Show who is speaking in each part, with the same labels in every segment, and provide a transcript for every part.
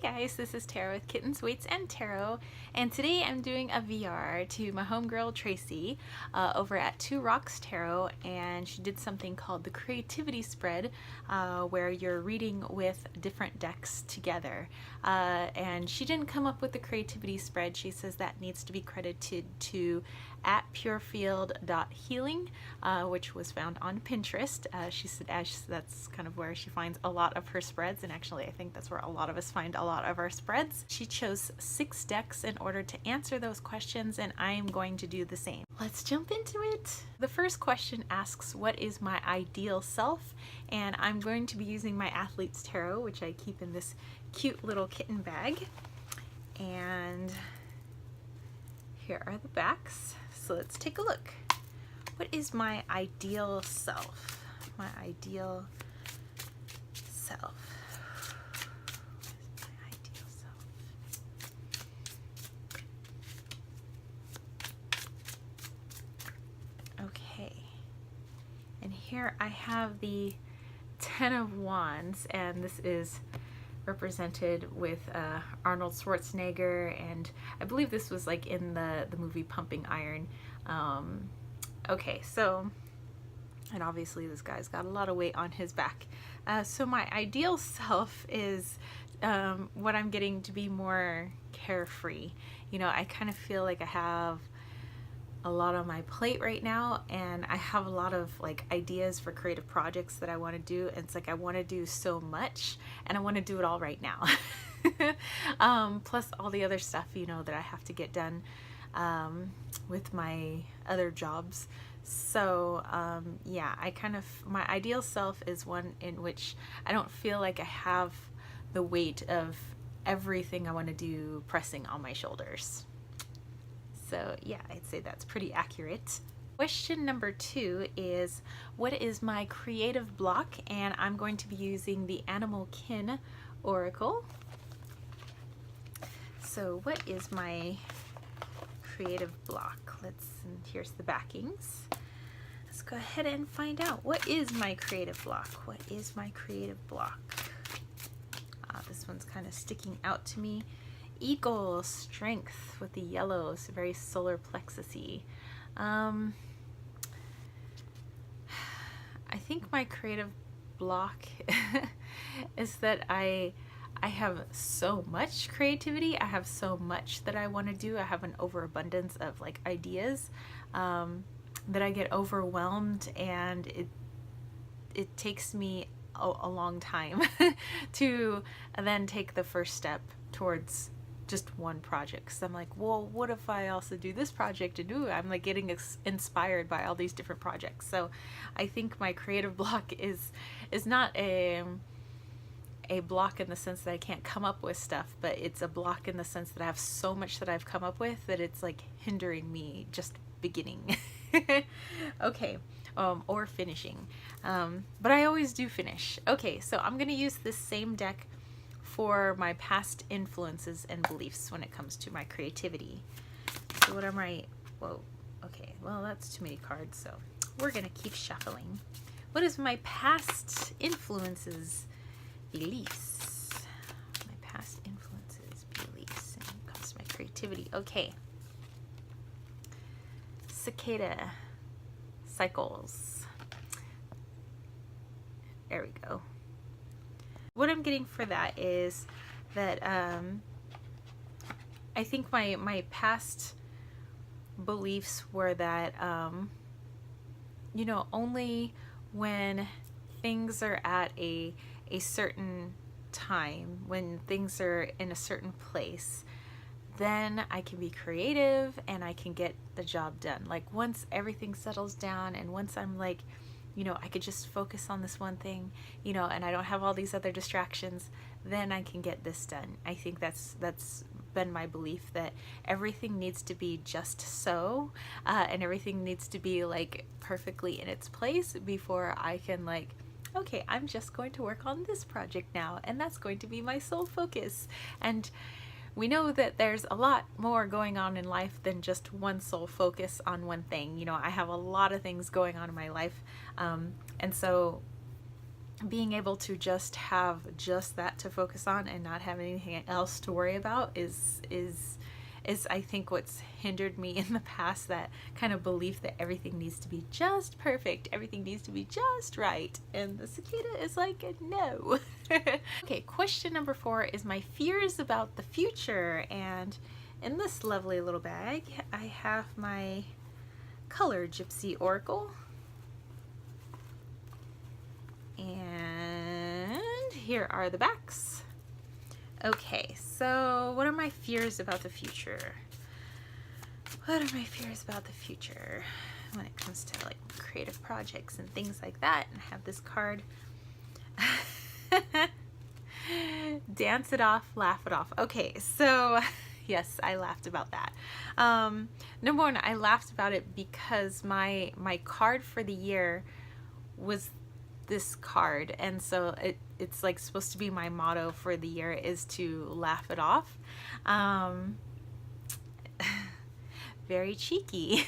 Speaker 1: Hey guys, this is Tara with Kittens, Weights, and Tarot, and today I'm doing a VR to my homegirl Tracy over at Two Rocks Tarot, and she did something called the Creativity Spread, where you're reading with different decks together. And she didn't come up with the Creativity Spread. She says that needs to be credited to @purefield.healing, which was found on Pinterest. She said that's kind of where she finds a lot of her spreads, and actually I think that's where a lot of us find a lot of our spreads. She chose 6 decks in order to answer those questions, and I am going to do the same. Let's jump into it. The first question asks, what is my ideal self? And I'm going to be using my Athlete's Tarot, which I keep in this cute little kitten bag. And here are the backs. So let's take a look. What is my ideal self? My ideal self. What is my ideal self? Okay. And here I have the 10 of Wands, and this is represented with Arnold Schwarzenegger, and I believe this was like in the movie Pumping Iron. Okay, so, and obviously this guy's got a lot of weight on his back. So my ideal self is what I'm getting to be more carefree. You know, I kind of feel like I have a lot on my plate right now, and I have a lot of like ideas for creative projects that I want to do, and it's like I want to do so much and I want to do it all right now. Plus all the other stuff, you know, that I have to get done with my other jobs. So yeah, my ideal self is one in which I don't feel like I have the weight of everything I want to do pressing on my shoulders. So yeah, I'd say that's pretty accurate. Question number 2 is, what is my creative block? And I'm going to be using the Animal Kin Oracle. So what is my creative block? And here's the backings. Let's go ahead and find out. What is my creative block? What is my creative block? This one's kind of sticking out to me. Eagle, strength with the yellow, so very solar plexus-y. I think my creative block is that I have so much creativity. I have so much that I want to do. I have an overabundance of like ideas that I get overwhelmed, and it takes me a long time to then take the first step towards just one project, because I'm like, well, what if I also do this project? And I'm like getting inspired by all these different projects. So I think my creative block is not a block in the sense that I can't come up with stuff, but it's a block in the sense that I have so much that I've come up with that it's like hindering me just beginning. Okay, or finishing, but I always do finish. Okay, so I'm gonna use this same deck for my past influences and beliefs when it comes to my creativity. So what am I, whoa, okay, well that's too many cards, so we're gonna keep shuffling. What is my past influences, beliefs? My past influences, beliefs, and when it comes to my creativity. Okay. Cicada cycles. There we go. What I'm getting for that is that I think my past beliefs were that you know, only when things are at a certain time, when things are in a certain place, then I can be creative and I can get the job done. Like once everything settles down and once I'm like, you know, I could just focus on this one thing, you know, and I don't have all these other distractions, then I can get this done. I think that's been my belief, that everything needs to be just so, and everything needs to be like perfectly in its place before I can like, okay, I'm just going to work on this project now, and that's going to be my sole focus. And we know that there's a lot more going on in life than just one sole focus on one thing. You know, I have a lot of things going on in my life, and so being able to just have just that to focus on and not have anything else to worry about is I think what's hindered me in the past, that kind of belief that everything needs to be just perfect, everything needs to be just right, and the cicada is like, no. Okay, question number 4 is my fears about the future, and in this lovely little bag I have my Color Gypsy Oracle, and here are the backs. Okay, so what are my fears about the future? What are my fears about the future when it comes to like creative projects and things like that? And I have this card. Dance it off, laugh it off. Okay, so yes, I laughed about that. Number one, I laughed about it because my card for the year was this card, and so it's like supposed to be my motto for the year is to laugh it off. Very cheeky.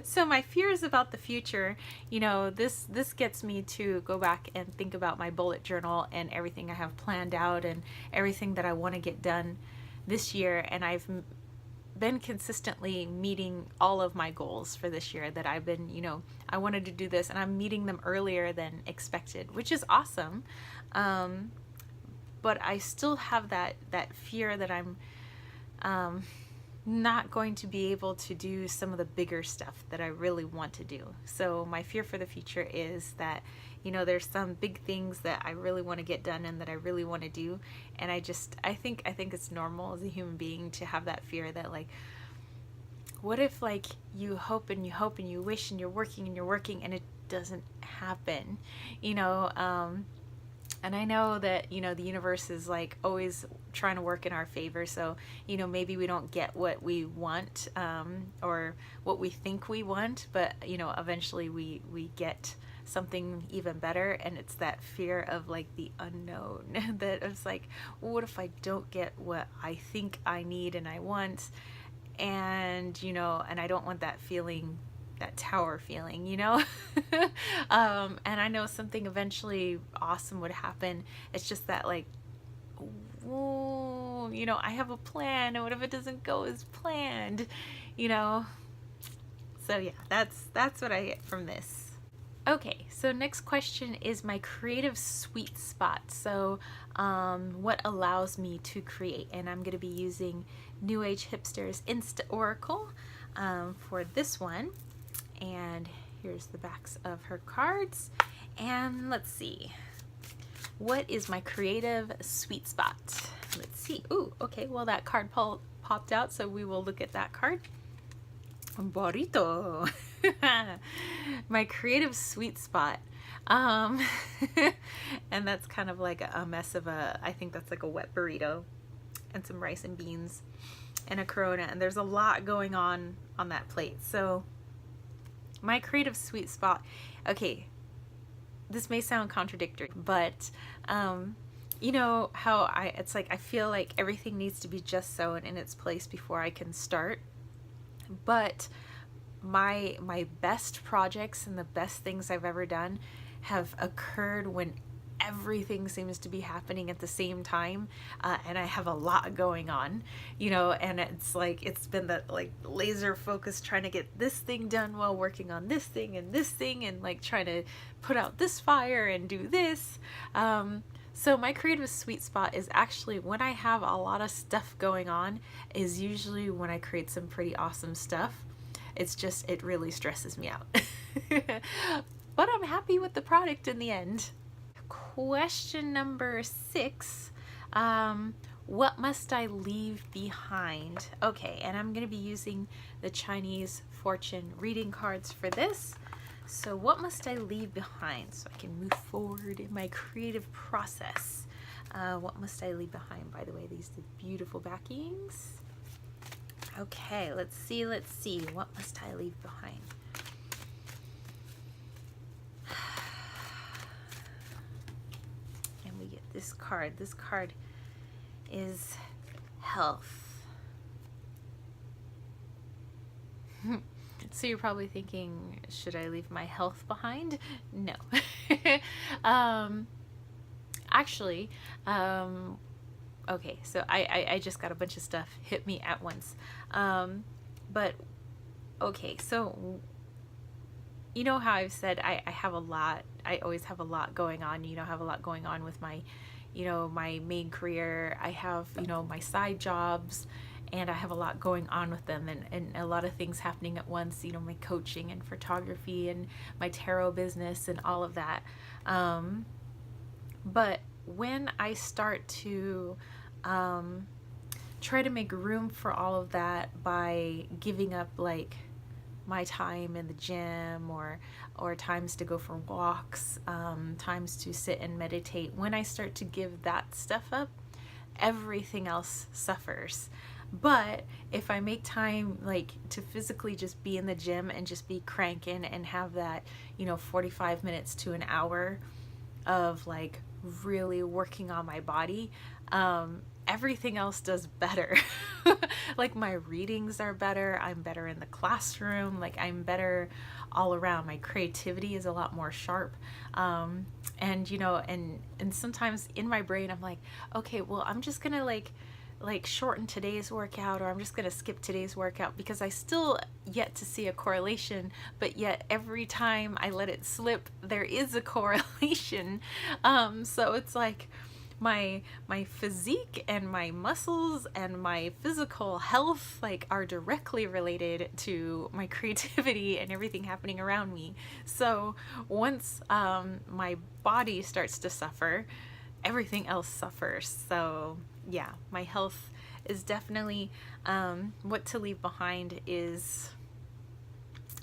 Speaker 1: So my fears about the future, you know, this gets me to go back and think about my bullet journal and everything I have planned out and everything that I want to get done this year, and I've been consistently meeting all of my goals for this year that I've been, you know, I wanted to do this and I'm meeting them earlier than expected, which is awesome. But I still have that fear that I'm not going to be able to do some of the bigger stuff that I really want to do. So my fear for the future is that, you know, there's some big things that I really want to get done and that I really want to do, and I think it's normal as a human being to have that fear that, like, what if like you hope and you hope and you wish and you're working and it doesn't happen, you know? And I know that, you know, the universe is like always trying to work in our favor. So, you know, maybe we don't get what we want, or what we think we want, but, you know, eventually we get something even better. And it's that fear of like the unknown that it's like, well, what if I don't get what I think I need and I want? And, you know, and I don't want that feeling, that tower feeling, you know? And I know something eventually awesome would happen. It's just that, like, ooh, you know, I have a plan, and what if it doesn't go as planned, you know? So yeah, that's what I get from this. Okay, so next question is my creative sweet spot. So what allows me to create, and I'm going to be using New Age Hipsters Insta Oracle for this one. And here's the backs of her cards. And let's see, what is my creative sweet spot? Let's see. Ooh, okay, well that card popped out, so we will look at that card. Burrito. My creative sweet spot. And that's kind of like a mess of I think that's like a wet burrito and some rice and beans and a Corona, and there's a lot going on that plate. So my creative sweet spot, okay, this may sound contradictory, but you know how it's like I feel like everything needs to be just so and in its place before I can start. But my best projects and the best things I've ever done have occurred when everything seems to be happening at the same time, and I have a lot going on, you know, and it's like it's been that like laser focus trying to get this thing done while working on this thing and like trying to put out this fire and do this. So my creative sweet spot is actually when I have a lot of stuff going on, is usually when I create some pretty awesome stuff. It's just, it really stresses me out. But I'm happy with the product in the end. Question number 6. What must I leave behind? Okay, and I'm going to be using the Chinese fortune reading cards for this. So what must I leave behind so I can move forward in my creative process? What must I leave behind? By the way, these are beautiful backings. Okay, let's see. What must I leave behind? And we get this card. This card is health. So you're probably thinking, should I leave my health behind? No. Actually, okay, so I just got a bunch of stuff hit me at once. But okay, so you know how I've said I have a lot, I always have a lot going on, I have a lot going on with my, my main career. I have, my side jobs, and I have a lot going on with them, and a lot of things happening at once, my coaching and photography and my tarot business and all of that. But when I start to try to make room for all of that by giving up like my time in the gym, or times to go for walks, times to sit and meditate, when I start to give that stuff up, everything else suffers. But if I make time like to physically just be in the gym and just be cranking and have that 45 minutes to an hour of like really working on my body, everything else does better. Like my readings are better, I'm better in the classroom, like I'm better all around. My creativity is a lot more sharp. And and sometimes in my brain I'm like, okay, well, I'm just gonna like shorten today's workout, or I'm just gonna skip today's workout, because I still yet to see a correlation, but yet every time I let it slip there is a correlation. So it's like my physique and my muscles and my physical health like are directly related to my creativity and everything happening around me. So once my body starts to suffer, everything else suffers. So yeah, my health is definitely what to leave behind is,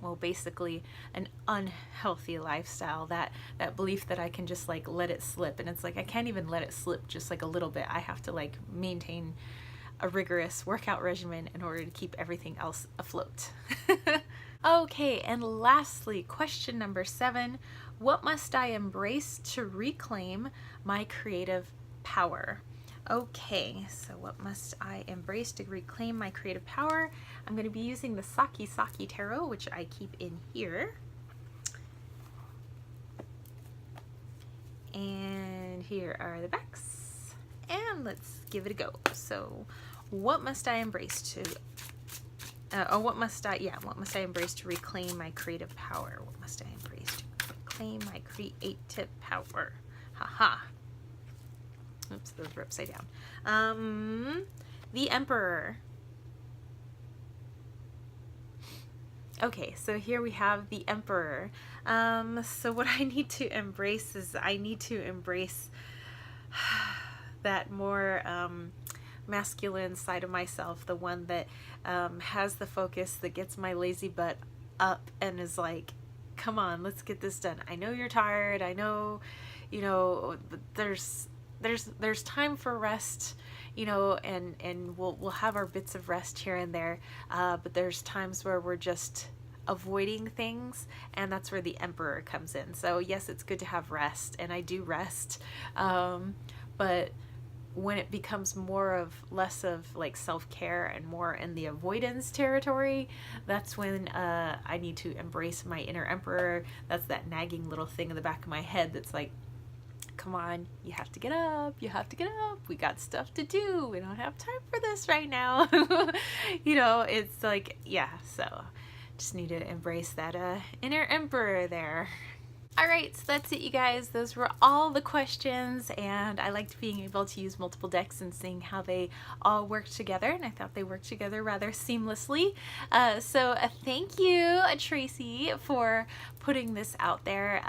Speaker 1: well, basically an unhealthy lifestyle, that belief that I can just like let it slip. And it's like I can't even let it slip just like a little bit. I have to like maintain a rigorous workout regimen in order to keep everything else afloat. Okay, and lastly, question number 7, what must I embrace to reclaim my creative power? Okay, so what must I embrace to reclaim my creative power? I'm going to be using the Saki Saki Tarot, which I keep in here. And here are the backs. And let's give it a go. So, what must I embrace to what must I embrace to reclaim my creative power? What must I embrace to reclaim my creative power? Haha. Oops, those were upside down. The Emperor. Okay, so here we have the Emperor. So what I need to embrace is I need to embrace that more masculine side of myself, the one that has the focus, that gets my lazy butt up and is like, come on, let's get this done. I know you're tired. I know, there's time for rest, and we'll have our bits of rest here and there, but there's times where we're just avoiding things, and that's where the Emperor comes in. So yes, it's good to have rest, and I do rest, but when it becomes less of like self-care and more in the avoidance territory, that's when I need to embrace my inner Emperor. That's that nagging little thing in the back of my head that's like, come on, you have to get up, we got stuff to do, we don't have time for this right now. It's like, yeah, so just need to embrace that inner Emperor there. Alright, so that's it, you guys. Those were all the questions, and I liked being able to use multiple decks and seeing how they all work together, and I thought they worked together rather seamlessly. So thank you, Tracy, for putting this out there,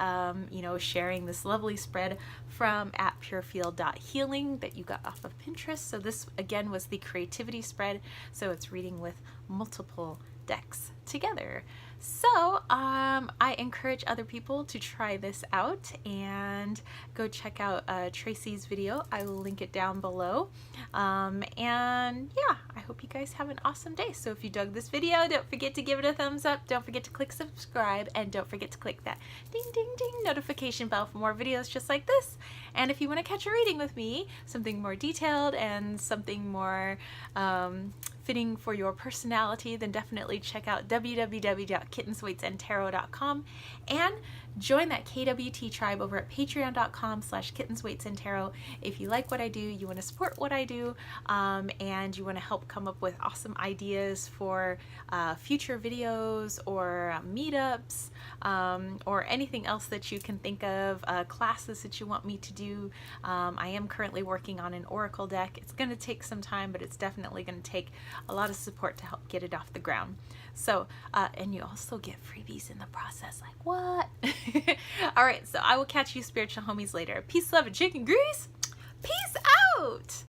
Speaker 1: sharing this lovely spread from @purefield.healing that you got off of Pinterest. So this, again, was the creativity spread, so it's reading with multiple decks together. So I encourage other people to try this out and go check out Tracy's video. I will link it down below. And yeah, I hope you guys have an awesome day. So if you dug this video, don't forget to give it a thumbs up. Don't forget to click subscribe, and don't forget to click that ding ding ding notification bell for more videos just like this. And if you want to catch a reading with me, something more detailed and something more fitting for your personality, then definitely check out www.kittensweightsandtarot.com and join that KWT tribe over at patreon.com/kittensweightsandtarot. If you like what I do, you want to support what I do, and you want to help come up with awesome ideas for future videos or meetups, or anything else that you can think of, classes that you want me to do. I am currently working on an Oracle deck. It's going to take some time, but it's definitely going to take a lot of support to help get it off the ground. So, and you also get freebies in the process. Like, what? All right, so I will catch you spiritual homies later. Peace, love, and chicken grease. Peace out.